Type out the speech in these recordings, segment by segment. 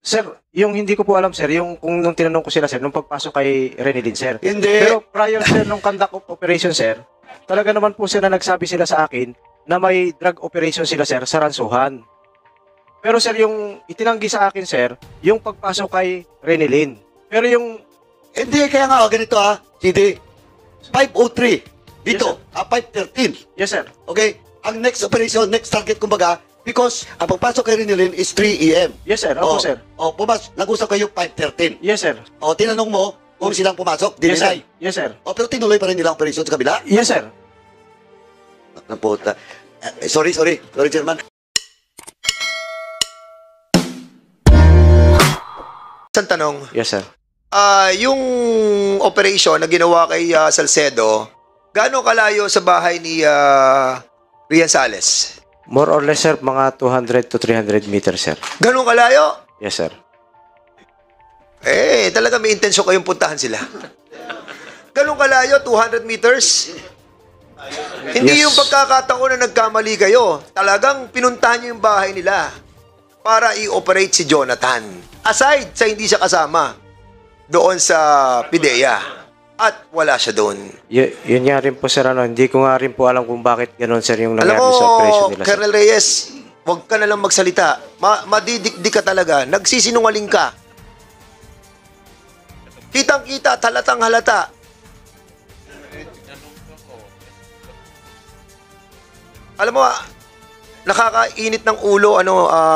Sir, yung hindi ko po alam, sir, yung kung nung tinanong ko sila, sir, nung pagpasok kay Renilyn, sir. Hindi. Pero prior, sir, nung conduct of operation, sir, talaga naman po sir na nagsabi sila sa akin na may drug operation sila, sir, sa Ransuhan. Pero, sir, yung itinanggi sa akin, sir, yung pagpasok kay Renilyn. Pero yung, Hindi, kaya nga, ganito CD, 503. Dito, Yes, 513. yes, sir. Okay? Ang next operation, next target, kumbaga, because ang pagpasok kay Renilyn is 3 a.m. Yes, sir. Opo, sir. Nag-usap kayo 513. Yes, sir. Tinanong mo kung silang pumasok, Yes, sir. dininay. Yes, sir. Pero tinuloy pa rin nila ang operation sa kabila. Yes, sir. Naputa. Sorry, Chairman. Isang tanong, Yes, sir. yung operation na ginawa kay Salcedo, gaano kalayo sa bahay ni Rian Sales? More or less, sir, mga 200 to 300 meters, sir. Gaano kalayo? Yes, sir. Talaga may intensyon kayong puntahan sila. Gaano kalayo? 200 meters? Hindi Yes. yung pagkakataon na nagkamali kayo. Talagang pinuntahan nyo yung bahay nila para i-operate si Jonathan. Aside sa hindi siya kasama doon sa PIDEA. At wala siya doon. Yun nga rin po, sir, hindi ko nga rin po alam kung bakit ganun, sir, yung Alam nangyari mo, sa operation nila, sir. Colonel Reyes, huwag ka na lang magsalita. Madidikdik ka talaga. Nagsisinungaling ka. Kitang-kita at halatang halata. Alam mo, nakakainit ng ulo,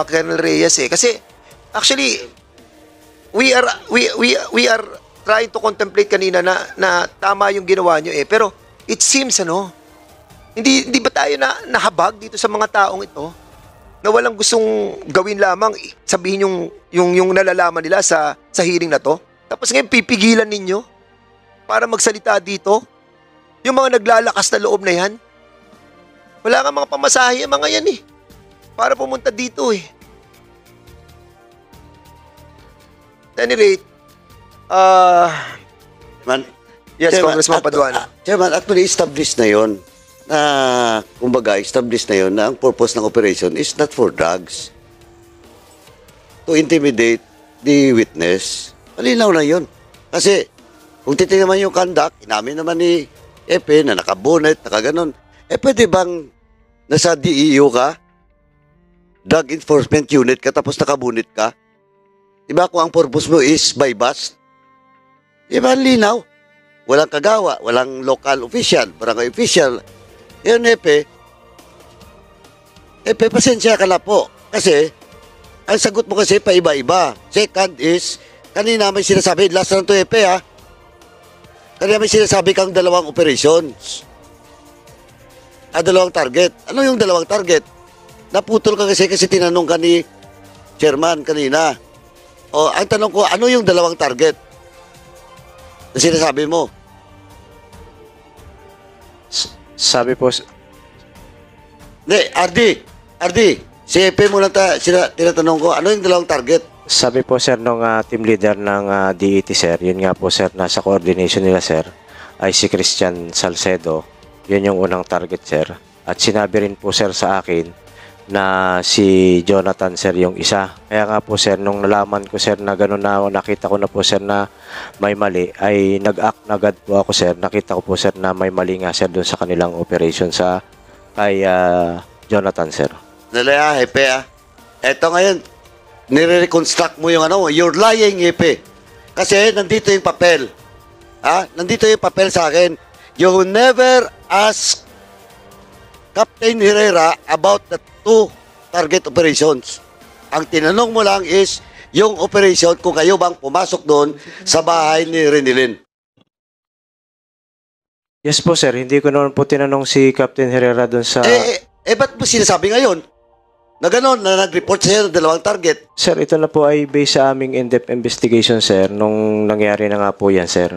Colonel Reyes, Kasi, actually, we are trying to contemplate kanina na tama yung ginawa nyo, Pero, it seems, hindi ba tayo nahabag dito sa mga taong ito na walang gustong gawin lamang, sabihin yung nalalaman nila sa hearing na to? Tapos ngayon pipigilan ninyo para magsalita dito? Yung mga naglalakas na loob na yan? Wala nga mga pamasahe ang mga yan para pumunta dito At any rate, Man, yes, Chairman, Congressman Paduano. Chairman, actually established na yon na, kumbaga, established na yon na ang purpose ng operation is not for drugs. To intimidate the witness. Malinaw na yon. Kasi, kung titingnan man yung conduct, inamin naman ni Epe na nakabonet, nakaganon. Pwede bang nasa DEU ka? Drug Enforcement Unit ka, tapos nakabunit ka? Diba kung ang purpose mo is by bust? Diba, linaw? Walang kagawa, walang local official, barangay official. Yun, Epe, pasensya ka na po. Kasi, ang sagot mo kasi paiba-iba. Second is, kanina may sinasabi, last na to, Epe, kanina may sinasabi kang dalawang operations. Dalawang target. Ano yung dalawang target? Naputol ka kasi tinanong ka ni Chairman kanina. Ang tanong ko, ano yung dalawang target na sinasabi mo? Sabi po, Hindi, RD, si Epe mo lang tinatanong ko, ano yung dalawang target? sabi po, sir, nung team leader ng DET, sir, yun nga po, sir, nasa coordination nila, sir, ay si Christian Salcedo. Yun yung unang target, sir. At sinabi rin po, sir, sa akin na si Jonathan, sir, yung isa. Kaya nga po, sir, nung nalaman ko, sir, na gano'n na nakita ko na po, sir, na may mali, ay nag-act na agad po ako, sir. Nakita ko po, sir, na may mali nga, sir, doon sa kanilang operation kay Jonathan, sir. Nalaya, Epe, Eto ngayon, nire-reconstruct mo yung you're lying, Epe. Kasi nandito yung papel. Nandito yung papel sa akin. You never ask Captain Herrera about the two target operations. Ang tinanong mo lang is yung operation kung kayo bang pumasok doon sa bahay ni Renilyn. Yes po, sir. Hindi ko noon po tinanong si Captain Herrera doon sa... Ba't mo sinasabi ngayon? Na gano'n, na nag-report sa'yo ng dalawang target. Sir, ito na po ay based sa aming in-depth investigation, sir, nung nangyari na nga po yan, sir.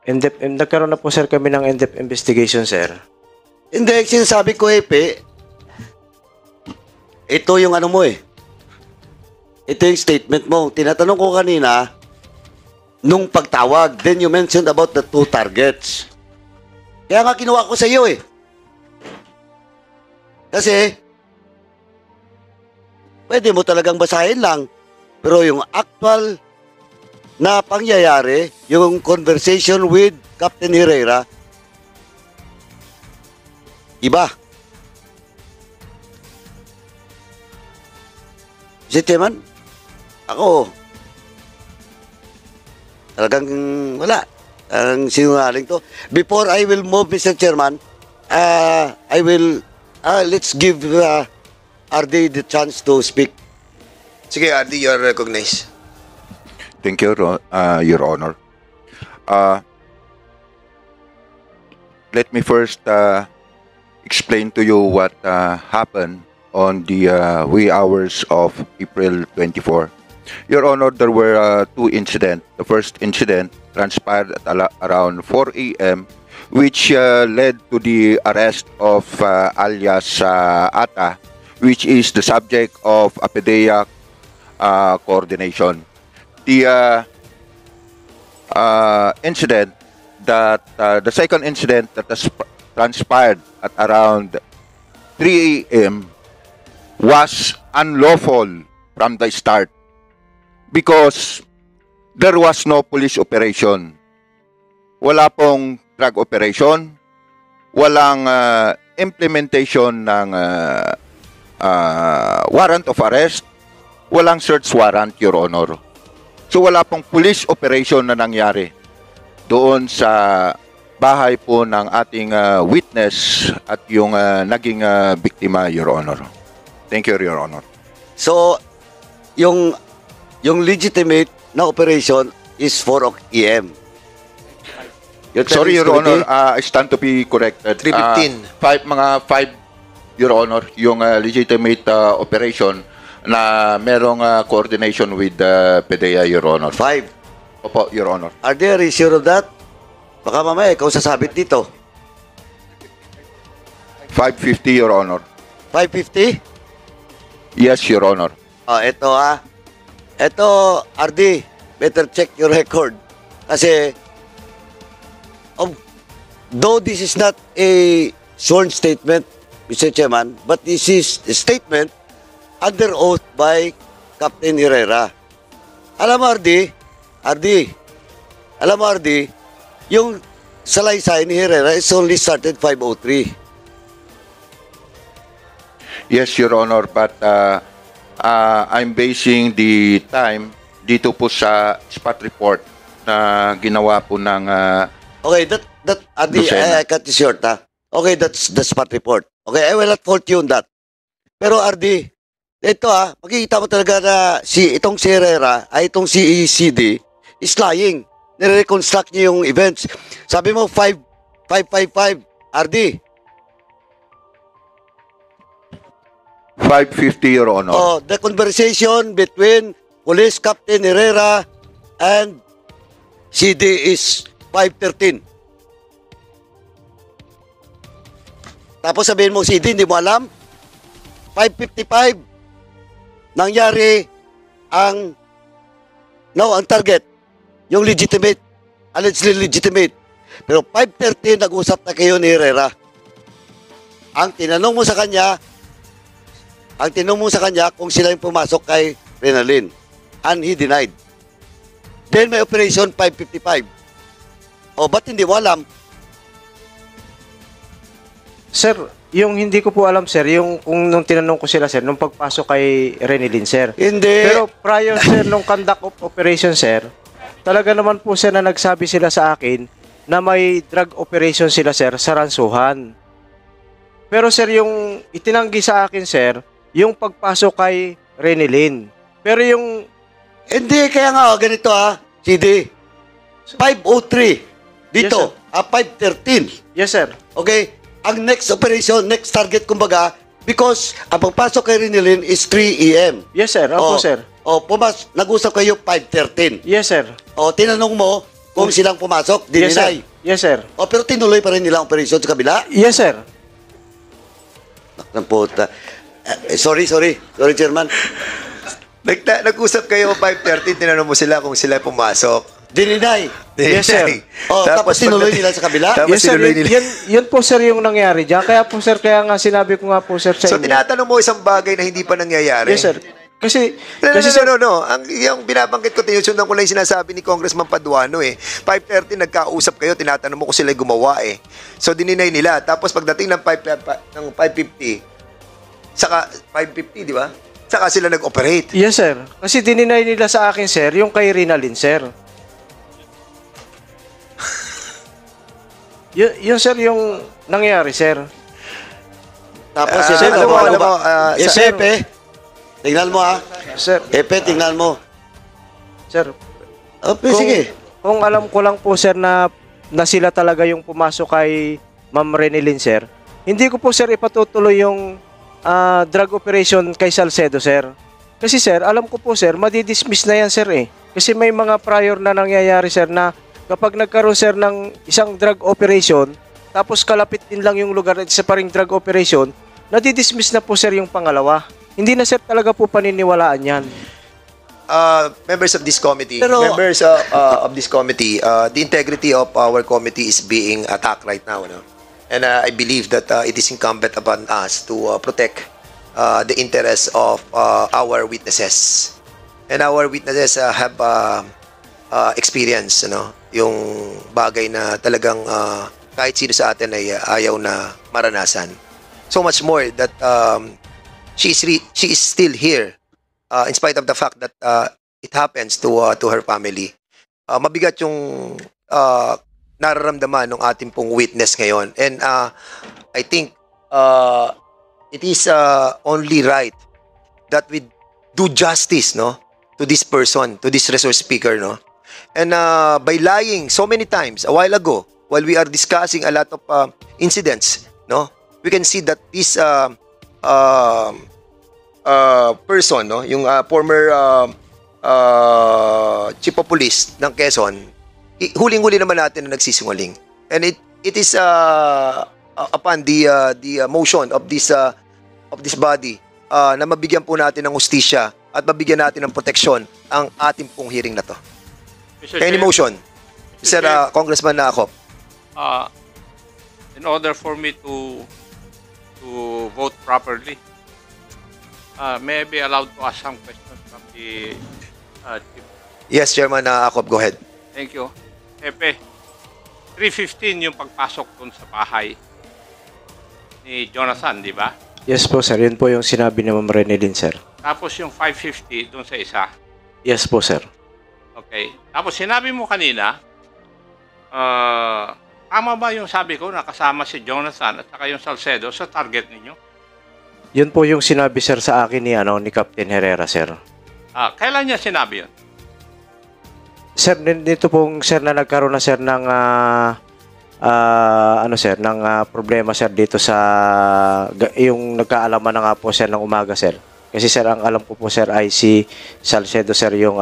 Nagkaroon na po, sir, kami ng in-depth investigation, sir. Hindi, sinasabi ko, Epe, ito yung mo Ito yung statement mo. Tinatanong ko kanina, nung pagtawag, then you mentioned about the two targets. Kaya nga kinuha ko sa iyo Kasi, pwede mo talagang basahin lang. Pero yung actual na pangyayari, yung conversation with Captain Herrera, iba. Mr. Chairman, ako, talagang wala. Ang sinungaling to. Before I will move, Mr. Chairman, I will, let's give RD the chance to speak. Sige, RD, you are recognized. Thank you, Your Honor. Let me first explain to you what happened on the wee hours of April 24. Your Honor, there were two incidents. The first incident transpired at around 4 a.m., which led to the arrest of alias Ata, which is the subject of a PDEA coordination. The incident that the second incident that has transpired at around 3 a.m. was unlawful from the start because there was no police operation. Wala pong drug operation, walang implementation ng warrant of arrest, walang search warrant, Your Honor. So wala pong police operation na nangyari doon sa bahay po ng ating witness at yung naging biktima, Your Honor. Thank you, Your Honor. So, yung legitimate na operation is 4 a.m. Sorry, Your Honor, I stand to be corrected. 3:15. Mga 5, Your Honor, yung legitimate operation na merong coordination with PDEA, Your Honor. 5. Opo, Your Honor. Are there sure of that? Baka mamaya ikaw sasabit dito. 5:50, Your Honor. 5:50? Yes, Your Honor. Ito Ito, RD, better check your record. Kasi, though this is not a sworn statement, Mr. Chairman, but this is a statement under oath by Captain Herrera. Alam mo, RD, yung salaysay ni Herrera is only started 5:03. Yes, Your Honor, but I'm basing the time dito po sa spot report na ginawa po ng Okay, that RD, I cut this short, ha? Okay, that's the spot report. Okay, I will not fault you on that. Pero RD, ito makikita mo talaga na itong si Herrera, itong si ECD, is lying. Nire-reconstruct niya yung events. Sabi mo, 5:55, RD. 5:50, Your Honor. The conversation between Police Captain Herrera and CD is 5:13. Tapos sabihin mo, CD, hindi mo alam? 5:55, nangyari ang target, yung legitimate, allegedly legitimate. Pero 5:13, nag-usap na kayo ni Herrera. Ang tinanong mo sa kanya kung sila yung pumasok kay Renalyn. And he denied. Then may operation 5:55. Ba't hindi mo alam? Sir, yung hindi ko po alam, sir, yung kung nung tinanong ko sila, sir, nung pagpasok kay Renilyn, sir. Hindi. Pero prior, sir, nung conduct of operation, sir, talaga naman po, sir, na nagsabi sila sa akin na may drug operation sila, sir, sa Ransuhan. Pero, sir, yung itinanggi sa akin, sir, yung pagpasok kay Renilyn. Pero yung... Hindi, kaya nga, ganito CD. 5:03. Dito, Yes, 5:13. Yes, sir. Okay? Ang next operation, next target, kumbaga, because ang pagpasok kay Renilyn is 3 a.m. Yes, sir. Opo, sir. Nag-usap kayo 5:13. Yes, sir. Tinanong mo kung silang pumasok, Yes, sir. dininay. Yes, sir. Pero tinuloy pa rin nila ang operation sa kabila. Yes, sir. Ng puta. Sorry, Chairman. Nag-usap kayo 5:30, tinanong mo sila kung sila pumasok. Dininay. Yes, sir. Tapos tinuloy nila sa kabila. Tapos Yes, sir. tinuloy nila. Yun po, sir, yung nangyari dyan. Kaya po, sir, kaya nga sinabi ko nga po, sir, sa So, inyo. tinatanong mo isang bagay na hindi pa nangyayari. Yes, sir. Kasi, No. Yung binabanggit ko, tinusundan ko lang yung sinasabi ni Congressman Paduano eh. 5:30 nagkausap kayo, tinatanong mo kung sila gumawa eh. So, dininay nila. Tapos pagdating ng 5:50, saka 5:50, di ba? Saka sila nag-operate. yes sir. Kasi dininay nila sa akin sir, yung kay Rinalyn sir. Yun sir yung nangyari sir. Tapos, Sir, alam mo, yes, sir. Epe. Tingnan mo, ha? Sir, Epe, tingnan mo. sir. Epe, sige. Kung alam ko lang po sir na sila talaga yung pumasok kay Ma'am Renilyn sir, hindi ko po sir ipatutuloy yung drug operation kay Salcedo sir. Kasi sir, alam ko po sir, madidismiss na yan sir eh. Kasi may mga prior na nangyayari sir na kapag nagkaroon sir ng isang drug operation, tapos kalapit din lang yung lugar at isa pa ring drug operation, nadidismiss na po sir yung pangalawa. Hindi na sir talaga po paniniwalaan yan. Members of this committee, Pero- of this committee, the integrity of our committee is being attacked right now, no? And I believe that it is incumbent upon us to protect the interests of our witnesses. And our witnesses have experience, no? Yung bagay na talagang kahit sino sa atin ay ayaw na maranasan. So much more that she is still here in spite of the fact that it happens to her family. Mabigat yung nararamdaman ng ating pong witness ngayon. And I think it is only right that we do justice, no, to this person, to this resource speaker, no. And by lying so many times a while ago, while we are discussing a lot of incidents, no, we can see that this person, no, yung former chief of police ng Quezon, huling-huli naman natin na nagsisinungaling. And it is upon the motion of this body na mabigyan po natin ng hustisya at mabigyan natin ng proteksyon ang ating pong hearing na to. Any motion? Mr. Congressman Nakop. In order for me to vote properly, may I be allowed to ask some questions from the chief? Yes, Chairman Nakop, go ahead. Thank you. Epe, 3:15 yung pagpasok dun sa bahay ni Jonathan, di ba? Yes po sir, yun po yung sinabi ni Ma'am Renilyn sir. Tapos yung 5:50 dun sa isa. Yes po sir. Okay. Tapos sinabi mo kanina, tama ba yung sabi ko na kasama si Jonathan at saka yung Salcedo sa target ninyo? Yun po yung sinabi sir sa akin ni Captain Herrera sir. Kailan niya sinabi yun? Sir, dito pong sir na nagkaroon na sir ng problema sir dito sa yung nagkaalaman na nga po sir ng umaga sir. Kasi sir ang alam ko po sir ay si Salcedo sir yung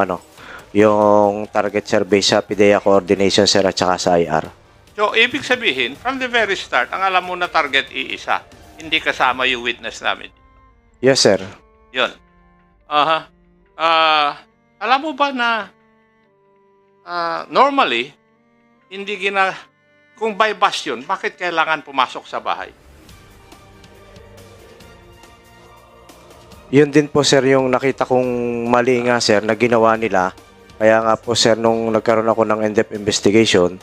yung target sir based sa PIDEA coordination sir at saka sa IR. So, ibig sabihin, from the very start, ang alam mo na target iisa, hindi kasama yung witness namin. Yes sir. Yun. Alam mo ba na normally, hindi kung by bus yun, bakit kailangan pumasok sa bahay? Yun din po sir yung nakita kong mali nga sir na ginawa nila. Kaya nga po sir nung nagkaroon ako ng in-depth investigation,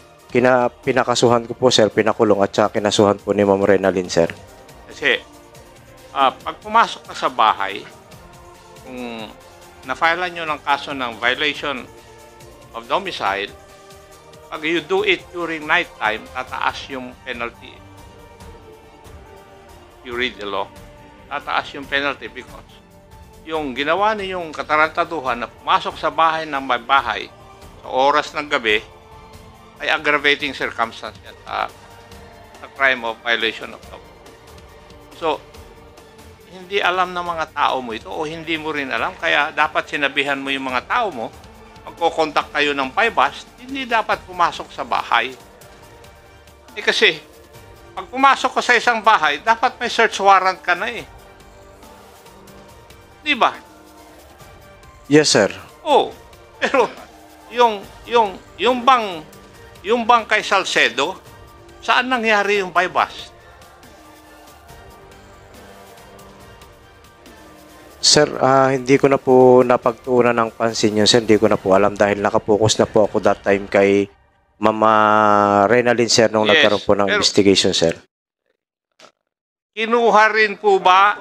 pinakasuhan ko po sir, pinakulong at saka kinasuhan po ni Ma'am Renalyn sir. Kasi pag pumasok ka sa bahay, kung na-filean nyo ng kaso ng violation of domicile, pag you do it during night time, tataas yung penalty. You read the law, tataas yung penalty because yung ginawa ninyong katarantaduhan na pumasok sa bahay ng may bahay sa oras ng gabi ay aggravating circumstance yan sa crime of violation of law. So, hindi alam ng mga tao mo ito o hindi mo rin alam, kaya dapat sinabihan mo yung mga tao mo, magko-contact kayo ng PYBAS, hindi dapat pumasok sa bahay. Kasi, pag pumasok ka sa isang bahay, dapat may search warrant ka na eh. Di ba? Yes sir. Oo. Pero, yung bang kay Salcedo, saan nangyari yung PYBAS? Sir, hindi ko na po napagtuunan ng pansin yun, sir. Hindi ko na po alam dahil nakapokus na po ako that time kay Mama Renalyn, sir, nung Yes, nagkaroon po ng pero- investigation, sir. Kinuha rin po ba,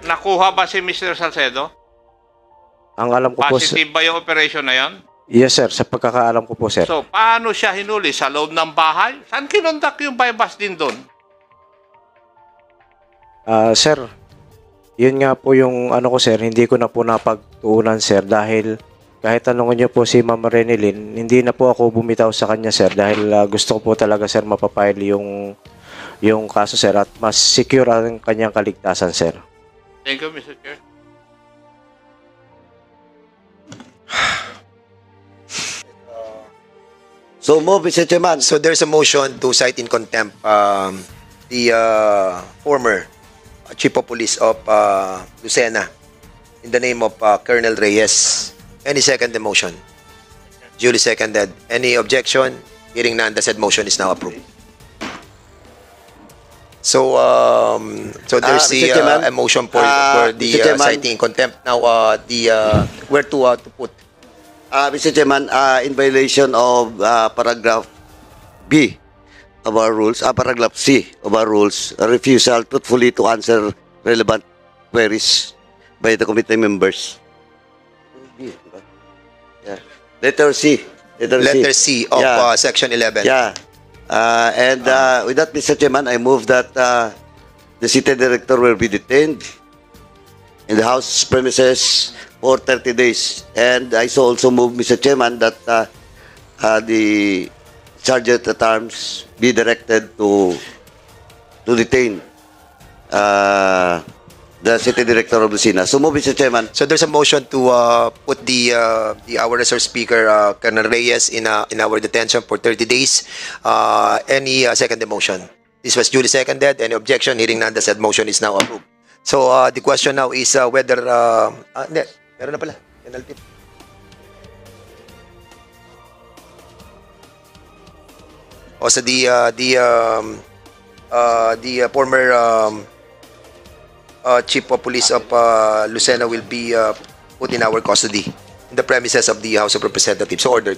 nakuha ba si Mr. Salcedo? Ang alam ko po, sir, Positive ba yung operation na yon? yes, sir, sa pagkakaalam ko po, sir. So, paano siya hinuli? Sa loob ng bahay? Saan kinondak yung bypass din doon? Sir, yun nga po yung ano ko, sir, hindi ko na po napagtuunan, sir, dahil kahit tanongin niyo po si Ma'am Renilyn, hindi na po ako bumitaw sa kanya, sir, dahil gusto ko po talaga, sir, mapapile yung kaso, sir, at mas secure ang kanyang kaligtasan, sir. Thank you, Mr. Chair. So move, Mr. Chairman. So there's a motion to cite in contempt the former Chief of Police of Lucena in the name of Colonel Reyes. Any second the motion? Duly seconded. Any objection? Hearing none, the said motion is now approved. So there's Mr. Chairman, a motion for the Mr. Chairman. citing in contempt. Now where to put? Mr. Chairman, in violation of paragraph B of our rules, paragraph C of our rules, a refusal truthfully to answer relevant queries by the committee members. Yeah. Letter C. Letter C of Yeah. Section 11. Yeah. With that, Mr. Chairman, I move that the city director will be detained in the House premises for 30 days. And I also move, Mr. Chairman, that the sergeant at arms be directed to detain the city director of Lucena. So move, Mr. Chairman. So there's a motion to put the our reserve speaker Colonel Reyes in our detention for 30 days. Any second the motion? This was duly seconded. Any objection? Hearing none, the said motion is now approved. So the question now is whether hindi, meron na pala penalty. Also the former Chief of Police of Lucena will be put in our custody in the premises of the House of Representatives. So ordered.